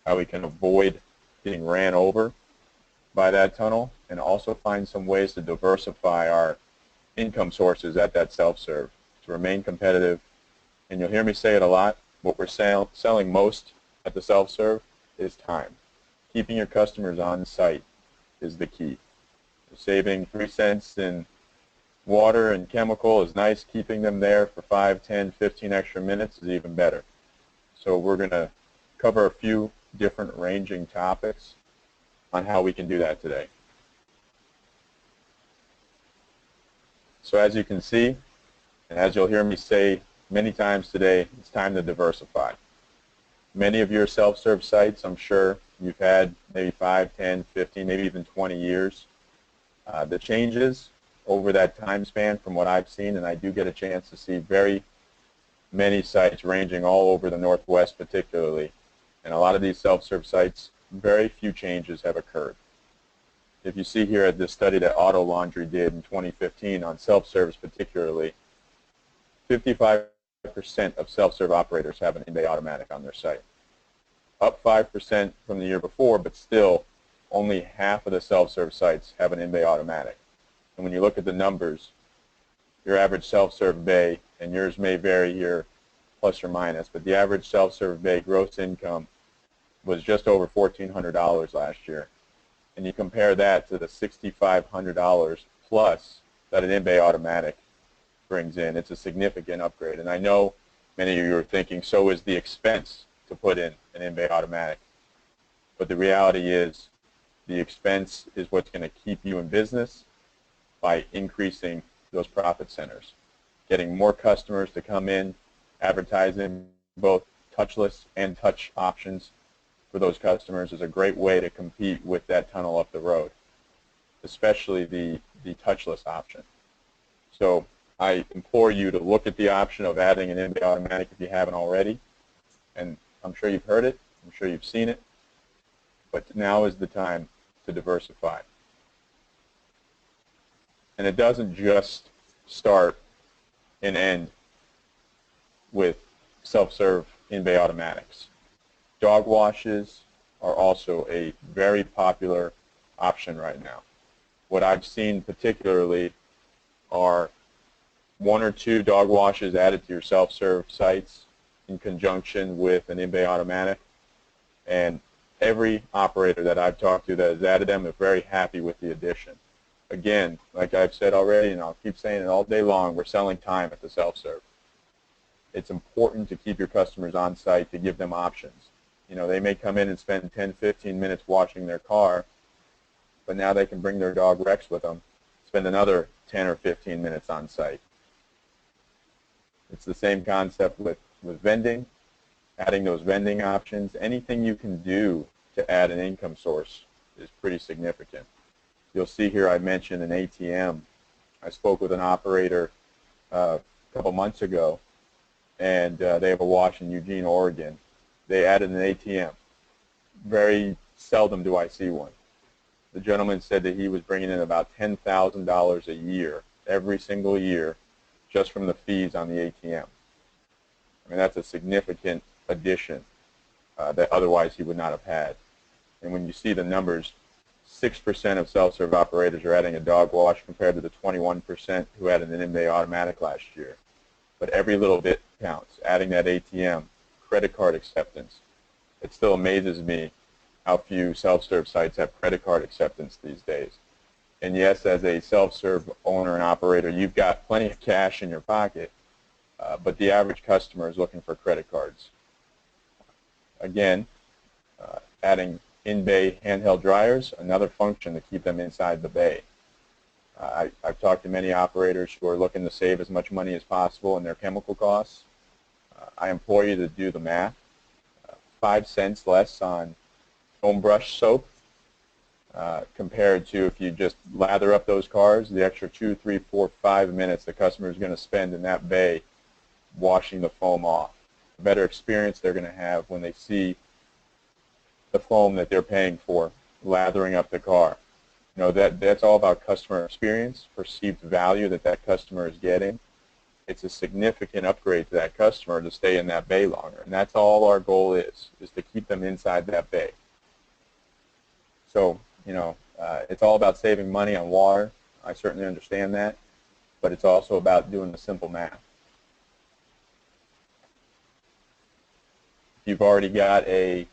how we can avoid getting ran over by that tunnel, and also find some ways to diversify our income sources at that self-serve to remain competitive. And you'll hear me say it a lot, what we're selling most at the self-serve is time. Keeping your customers on site is the key. Saving 3 cents in water and chemical is nice. Keeping them there for 5, 10, 15 extra minutes is even better. So we're going to cover a few different ranging topics on how we can do that today. So as you can see, and as you'll hear me say many times today, it's time to diversify. Many of your self-serve sites, I'm sure you've had maybe 5, 10, 15, maybe even 20 years. The changes over that time span from what I've seen, and I do get a chance to see very many sites ranging all over the Northwest particularly, and a lot of these self-serve sites, very few changes have occurred. If you see here at this study that Auto Laundry did in 2015 on self-service particularly, 55% of self-serve operators have an in-bay automatic on their site. Up 5% from the year before, but still only half of the self-serve sites have an in-bay automatic. And when you look at the numbers, your average self-serve bay, and yours may vary here plus or minus, but the average self-serve bay gross income was just over $1,400 last year. And you compare that to the $6,500 plus that an in-bay automatic brings in, it's a significant upgrade. And I know many of you are thinking, so is the expense to put in an in-bay automatic. But the reality is the expense is what's going to keep you in business by increasing those profit centers. Getting more customers to come in, advertising both touchless and touch options for those customers is a great way to compete with that tunnel up the road, especially the touchless option. So I implore you to look at the option of adding an in-bay automatic if you haven't already. And I'm sure you've heard it, I'm sure you've seen it, but now is the time to diversify. And it doesn't just start and end with self-serve in-bay automatics. Dog washes are also a very popular option right now. What I've seen particularly are 1 or 2 dog washes added to your self-serve sites in conjunction with an in-bay automatic, and every operator that I've talked to that has added them is very happy with the addition. Again, like I've said already, and I'll keep saying it all day long, we're selling time at the self-serve. It's important to keep your customers on site, to give them options. You know, they may come in and spend 10, 15 minutes washing their car, but now they can bring their dog Rex with them, spend another 10 or 15 minutes on site. It's the same concept with vending, adding those vending options. Anything you can do to add an income source is pretty significant. You'll see here I mentioned an ATM. I spoke with an operator a couple months ago, and they have a wash in Eugene, Oregon. They added an ATM. Very seldom do I see one. The gentleman said that he was bringing in about $10,000 a year, every single year, just from the fees on the ATM. I mean, that's a significant addition that otherwise he would not have had. And when you see the numbers, 6% of self-serve operators are adding a dog wash compared to the 21% who had an in-bay automatic last year. But every little bit counts. Adding that ATM, credit card acceptance. It still amazes me how few self-serve sites have credit card acceptance these days. And yes, as a self-serve owner and operator, you've got plenty of cash in your pocket, but the average customer is looking for credit cards. Again, adding in-bay handheld dryers, another function to keep them inside the bay. I've talked to many operators who are looking to save as much money as possible in their chemical costs. I implore you to do the math. 5 cents less on foam brush soap compared to if you just lather up those cars, the extra 2, 3, 4, 5 minutes the customer is going to spend in that bay washing the foam off. A better experience they're going to have when they see the foam that they're paying for lathering up the car. You know, that's all about customer experience, perceived value that that customer is getting. it's a significant upgrade to that customer to stay in that bay longer. And that's all our goal is to keep them inside that bay. So, it's all about saving money on water. I certainly understand that. But it's also about doing the simple math. If you've already got a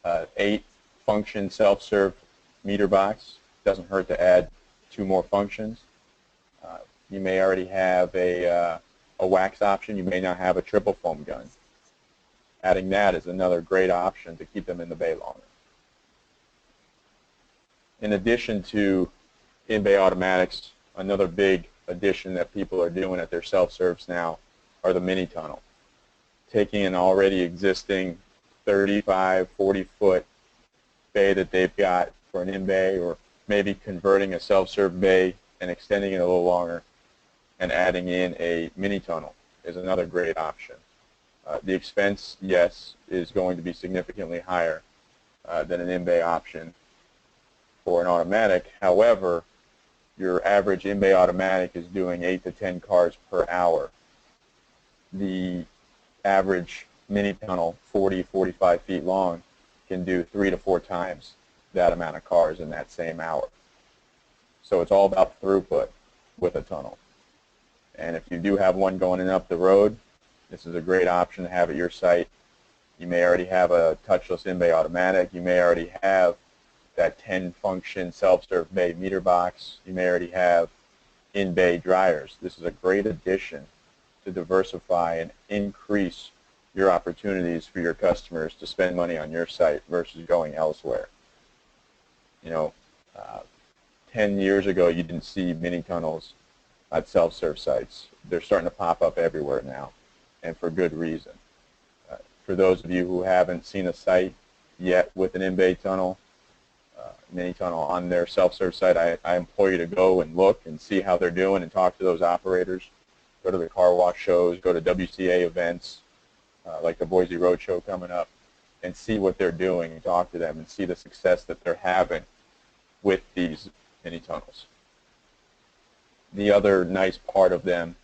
8-function self-serve meter box, it doesn't hurt to add 2 more functions. You may already have a wax option. You may not have a triple foam gun. Adding that is another great option to keep them in the bay longer. In addition to in-bay automatics, another big addition that people are doing at their self-serves now are the mini tunnel. Taking an already existing 35, 40-foot bay that they've got for an in-bay, or maybe converting a self-serve bay and extending it a little longer and adding in a mini tunnel is another great option. The expense, yes, is going to be significantly higher than an in-bay option for an automatic. However, your average in-bay automatic is doing 8 to 10 cars per hour. The average mini tunnel, 40, 45 feet long, can do 3 to 4 times that amount of cars in that same hour. So it's all about throughput with a tunnel. And if you do have one going in up the road, this is a great option to have at your site. You may already have a touchless in-bay automatic. You may already have that 10-function self-serve bay meter box. You may already have in-bay dryers. This is a great addition to diversify and increase your opportunities for your customers to spend money on your site versus going elsewhere. 10 years ago, you didn't see mini tunnels at self-serve sites. They're starting to pop up everywhere now, and for good reason. For those of you who haven't seen a site yet with an in-bay tunnel, mini tunnel on their self-serve site, I implore you to go and look and see how they're doing and talk to those operators. Go to the car wash shows, go to WCA events like the Boise Road Show coming up, and see what they're doing and talk to them and see the success that they're having with these mini tunnels. The other nice part of them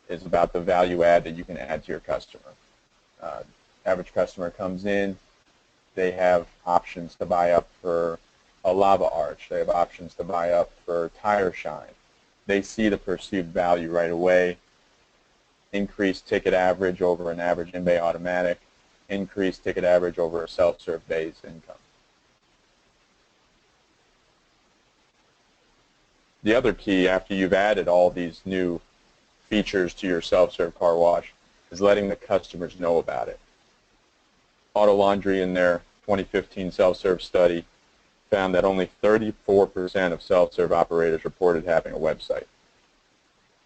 is about the value add that you can add to your customer. Average customer comes in, they have options to buy up for a lava arch. They have options to buy up for tire shine. They see the perceived value right away. Increased ticket average over an average in-bay automatic. Increased ticket average over a self-serve bay's income. The other key, after you've added all these new features to your self-serve car wash, is letting the customers know about it. Auto Laundry, in their 2015 self-serve study, found that only 34% of self-serve operators reported having a website.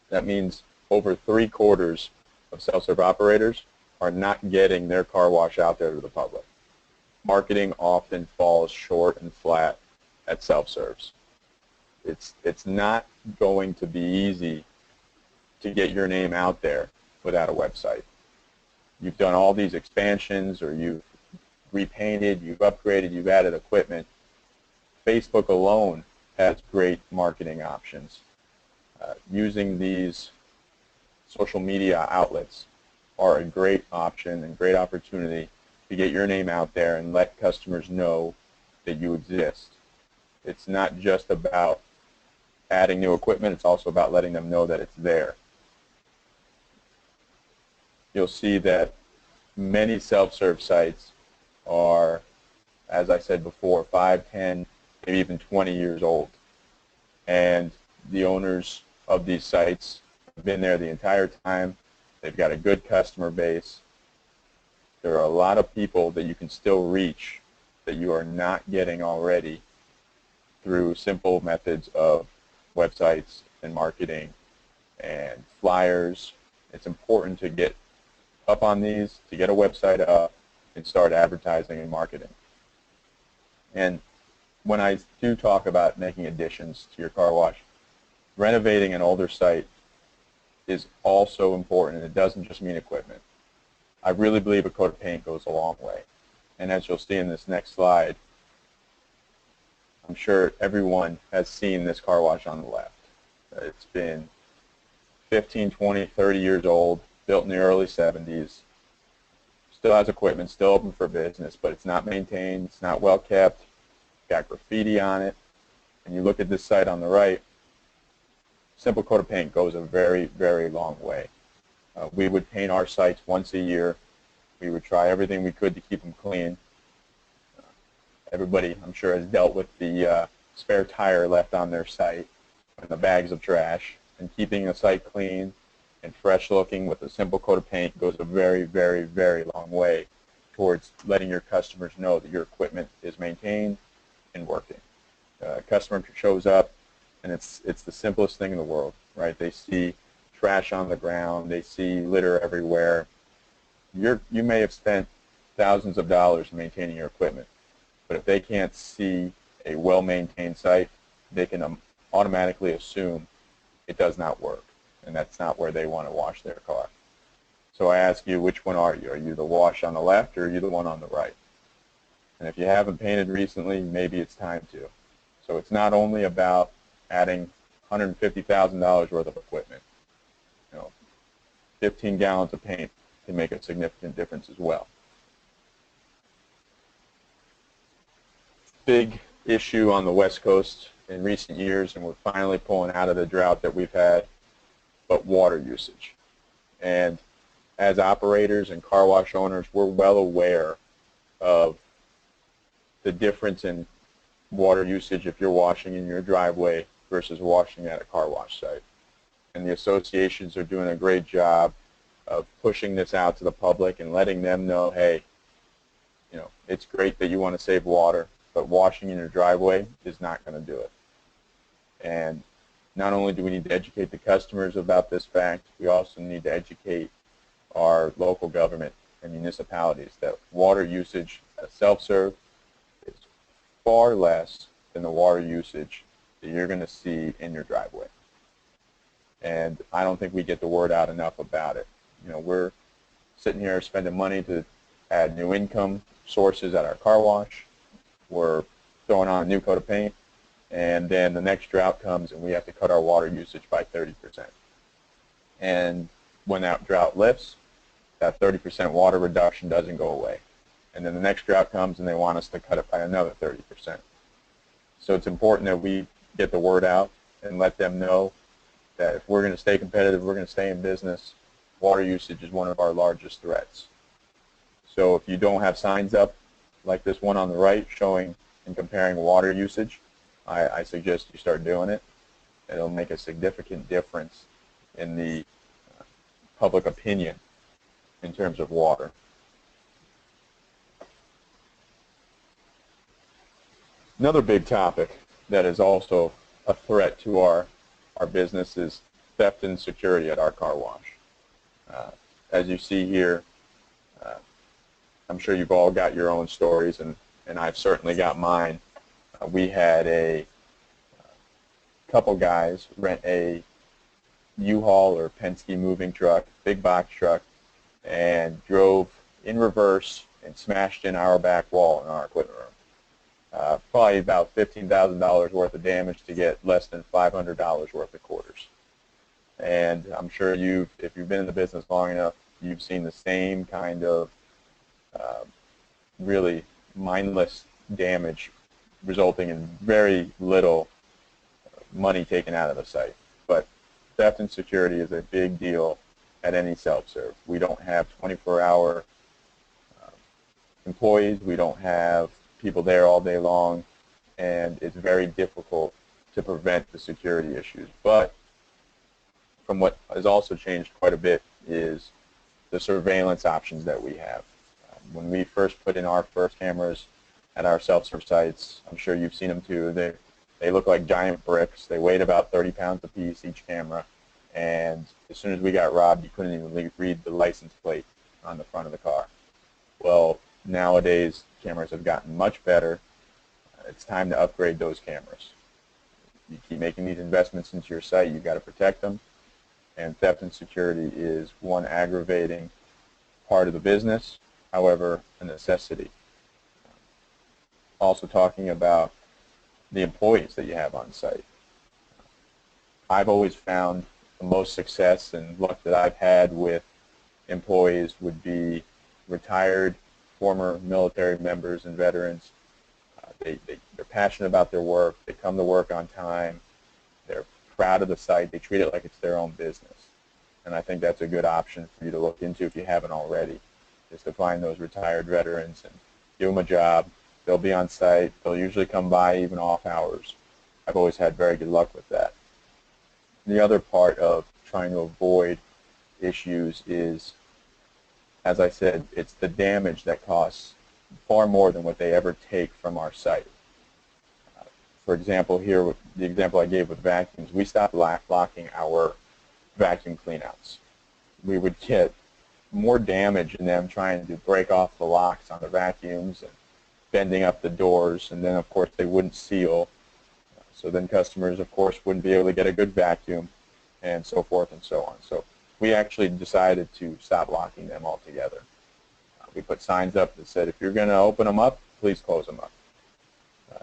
That means over 3/4 of self-serve operators are not getting their car wash out there to the public. Marketing often falls short and flat at self-serves. It's not going to be easy to get your name out there without a website. You've done all these expansions, or you've repainted, you've upgraded, you've added equipment. Facebook alone has great marketing options. Using these social media outlets are a great option and great opportunity to get your name out there and let customers know that you exist. It's not just about adding new equipment, it's also about letting them know that it's there. You'll see that many self-serve sites are, as I said before, 5, 10, maybe even 20 years old. And the owners of these sites have been there the entire time. They've got a good customer base. There are a lot of people that you can still reach that you are not getting already through simple methods of websites and marketing and flyers. It's important to get up on these, to get a website up and start advertising and marketing. And when I do talk about making additions to your car wash, renovating an older site is also important, and it doesn't just mean equipment. I really believe a coat of paint goes a long way. And as you'll see in this next slide, I'm sure everyone has seen this car wash on the left. It's been 15, 20, 30 years old, built in the early 70s, still has equipment, still open for business, but it's not maintained, it's not well kept, got graffiti on it. And you look at this site on the right, simple coat of paint goes a very, very long way. We would paint our sites once a year. We would try everything we could to keep them clean. Everybody, I'm sure, has dealt with the spare tire left on their site and the bags of trash. And keeping a site clean and fresh looking with a simple coat of paint goes a very, very, very long way towards letting your customers know that your equipment is maintained and working. Customer shows up, and it's the simplest thing in the world, right? They see trash on the ground, they see litter everywhere. You may have spent thousands of dollars maintaining your equipment, but if they can't see a well-maintained site, they can automatically assume it does not work, and that's not where they want to wash their car. So I ask you, which one are you? Are you the wash on the left, or are you the one on the right? And if you haven't painted recently, maybe it's time to. So it's not only about adding $150,000 worth of equipment. 15 gallons of paint can make a significant difference as well. Big issue on the West Coast in recent years, and we're finally pulling out of the drought that we've had, but water usage. And as operators and car wash owners, we're well aware of the difference in water usage if you're washing in your driveway versus washing at a car wash site. And the associations are doing a great job of pushing this out to the public and letting them know, hey, it's great that you want to save water, but washing in your driveway is not going to do it. And not only do we need to educate the customers about this fact, we also need to educate our local government and municipalities that water usage at self-serve is far less than the water usage that you're going to see in your driveway. And I don't think we get the word out enough about it. We're sitting here spending money to add new income sources at our car wash. We're throwing on a new coat of paint, and then the next drought comes and we have to cut our water usage by 30%. And when that drought lifts, that 30% water reduction doesn't go away. And then the next drought comes and they want us to cut it by another 30%. So it's important that we get the word out and let them know that if we're going to stay competitive, we're going to stay in business, water usage is one of our largest threats. So if you don't have signs up like this one on the right showing and comparing water usage, I suggest you start doing it. It'll make a significant difference in the public opinion in terms of water. Another big topic that is also a threat to our business is theft and security at our car wash. As you see here, I'm sure you've all got your own stories, and I've certainly got mine. We had a couple guys rent a U-Haul or Penske moving truck, big box truck, and drove in reverse and smashed in our back wall in our equipment room. Probably about $15,000 worth of damage to get less than $500 worth of quarters. And I'm sure if you've been in the business long enough, you've seen the same kind of really mindless damage resulting in very little money taken out of the site. But theft and security is a big deal at any self-serve. We don't have 24-hour employees. We don't have people there all day long, and it's very difficult to prevent the security issues. But from what has also changed quite a bit is the surveillance options that we have. When we first put in our first cameras at our self-serve sites, I'm sure you've seen them too, they look like giant bricks. They weighed about 30 pounds apiece, each camera, and as soon as we got robbed, you couldn't even read the license plate on the front of the car. Well, nowadays, cameras have gotten much better. It's time to upgrade those cameras. You keep making these investments into your site, you've got to protect them, and theft and security is one aggravating part of the business, however, a necessity. Also talking about the employees that you have on site. I've always found the most success and luck that I've had with employees would be retired former military members and veterans. They're passionate about their work. They come to work on time. They're proud of the site. They treat it like it's their own business. And I think that's a good option for you to look into if you haven't already, is to find those retired veterans and give them a job. They'll be on site. They'll usually come by even off hours. I've always had very good luck with that. The other part of trying to avoid issues is, as I said, it's the damage that costs far more than what they ever take from our site. For example, here, the example I gave with vacuums, we stopped locking our vacuum cleanouts. We would get more damage in them trying to break off the locks on the vacuums and bending up the doors, and then of course they wouldn't seal. So then customers, of course, wouldn't be able to get a good vacuum, and so forth and so on. So we actually decided to stop locking them altogether. We put signs up that said, if you're going to open them up, please close them up.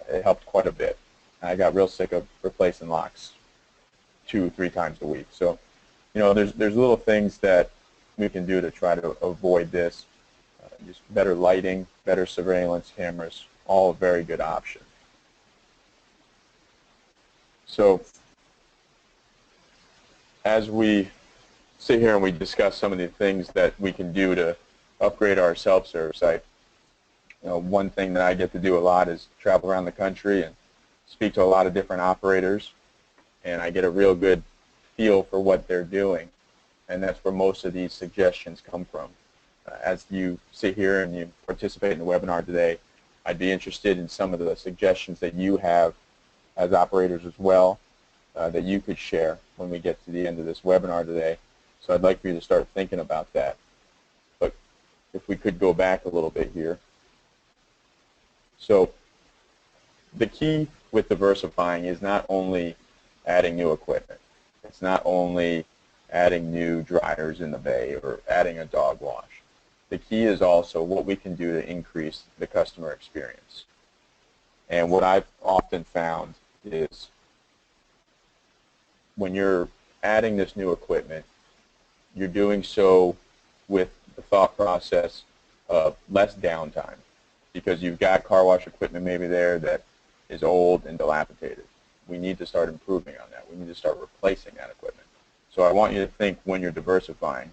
It helped quite a bit. I got real sick of replacing locks 2-3 times a week. So, you know, there's little things that we can do to try to avoid this. Just better lighting, better surveillance cameras, all a very good option. So as we sit here and we discuss some of the things that we can do to upgrade our self-serve site, you know, one thing that I get to do a lot is travel around the country and speak to a lot of different operators, and I get a real good feel for what they're doing, and that's where most of these suggestions come from. As you sit here and you participate in the webinar today, I'd be interested in some of the suggestions that you have as operators as well, that you could share when we get to the end of this webinar today. So I'd like for you to start thinking about that. But if we could go back a little bit here. So the key with diversifying is not only adding new equipment. It's not only adding new dryers in the bay or adding a dog wash. The key is also what we can do to increase the customer experience. And what I've often found is when you're adding this new equipment, you're doing so with the thought process of less downtime, because you've got car wash equipment maybe there that is old and dilapidated. We need to start improving on that. We need to start replacing that equipment. So I want you to think, when you're diversifying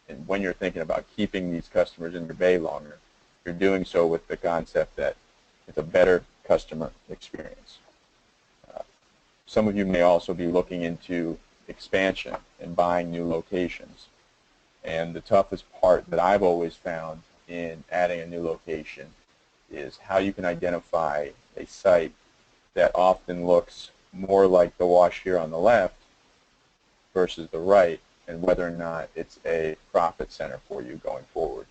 and when you're thinking about keeping these customers in your bay longer, you're doing so with the concept that it's a better customer experience. Some of you may also be looking into expansion and buying new locations. And the toughest part that I've always found in adding a new location is how you can identify a site that often looks more like the wash here on the left versus the right, and whether or not it's a profit center for you going forward.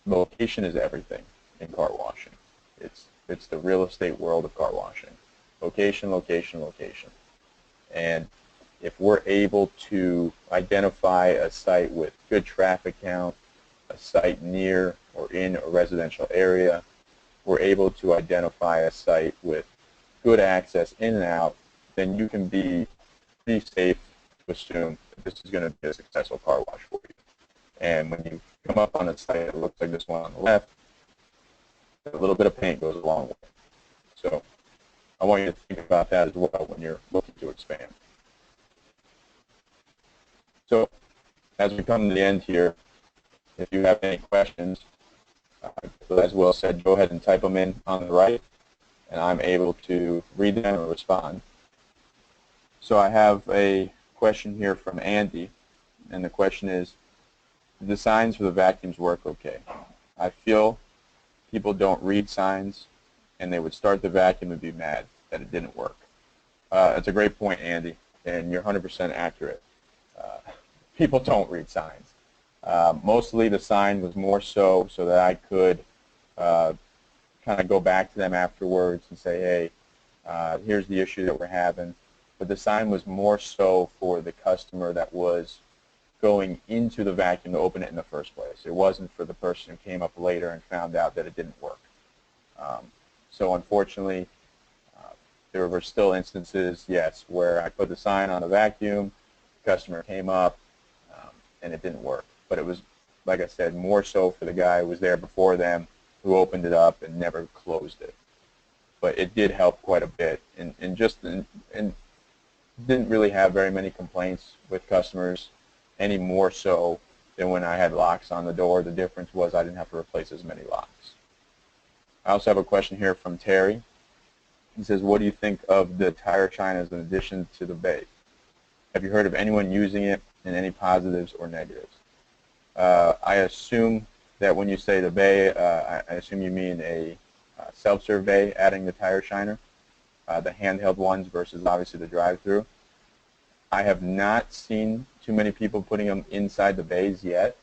Location is everything in car washing. It's the real estate world of car washing. Location, location, location. And if we're able to identify a site with good traffic count, a site near or in a residential area, we're able to identify a site with good access in and out, then you can be pretty safe to assume that this is going to be a successful car wash for you. And when you come up on a site that looks like this one on the left, a little bit of paint goes a long way. So I want you to think about that as well when you're looking to expand. So as we come to the end here, if you have any questions, as Will said, go ahead and type them in on the right, and I'm able to read them and respond. So I have a question here from Andy, and the question is, do the signs for the vacuums work okay? I feel people don't read signs, and they would start the vacuum and be mad that it didn't work. It's a great point, Andy, and you're 100% accurate. People don't read signs. Mostly the sign was more so that I could kind of go back to them afterwards and say, hey, here's the issue that we're having. But the sign was more so for the customer that was going into the vacuum to open it in the first place. It wasn't for the person who came up later and found out that it didn't work. So unfortunately, there were still instances, yes, where I put the sign on a vacuum, the customer came up, and it didn't work. But it was, like I said, more so for the guy who was there before them, who opened it up and never closed it. But it did help quite a bit, and didn't really have very many complaints with customers, any more so than when I had locks on the door. The difference was I didn't have to replace as many locks. I also have a question here from Terry. He says, what do you think of the tire shine as an addition to the bay? Have you heard of anyone using it, and any positives or negatives? I assume that when you say the bay, I assume you mean a self-serve bay adding the tire shiner, the handheld ones versus obviously the drive-through. I have not seen too many people putting them inside the bays yet,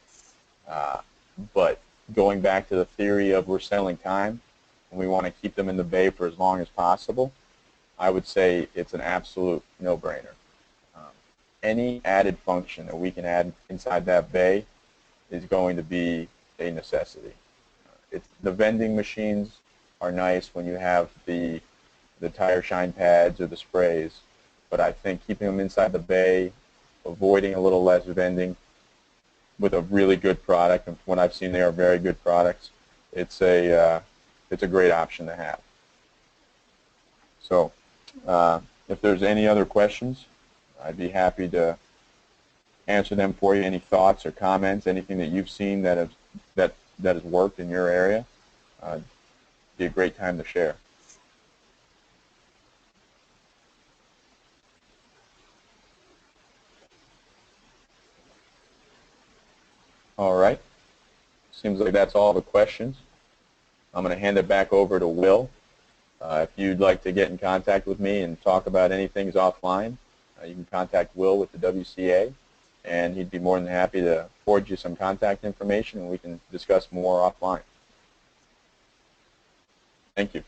but going back to the theory of we're selling time and we want to keep them in the bay for as long as possible, I would say it's an absolute no-brainer. Any added function that we can add inside that bay is going to be a necessity. The vending machines are nice when you have the tire shine pads or the sprays, but I think keeping them inside the bay, avoiding a little less vending with a really good product, and from what I've seen they are very good products, it's a great option to have. So if there's any other questions, I'd be happy to answer them for you. Any thoughts or comments, anything that you've seen that has worked in your area, be a great time to share. All right. Seems like that's all the questions. I'm going to hand it back over to Will. If you'd like to get in contact with me and talk about anything offline, you can contact Will with the WCA, and he'd be more than happy to forward you some contact information, and we can discuss more offline. Thank you.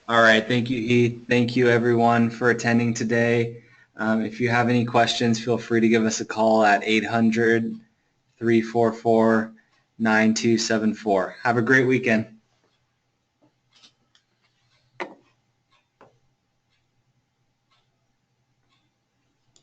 All right. Thank you, Heath. Thank you, everyone, for attending today. If you have any questions, feel free to give us a call at 800-344-9274. Have a great weekend.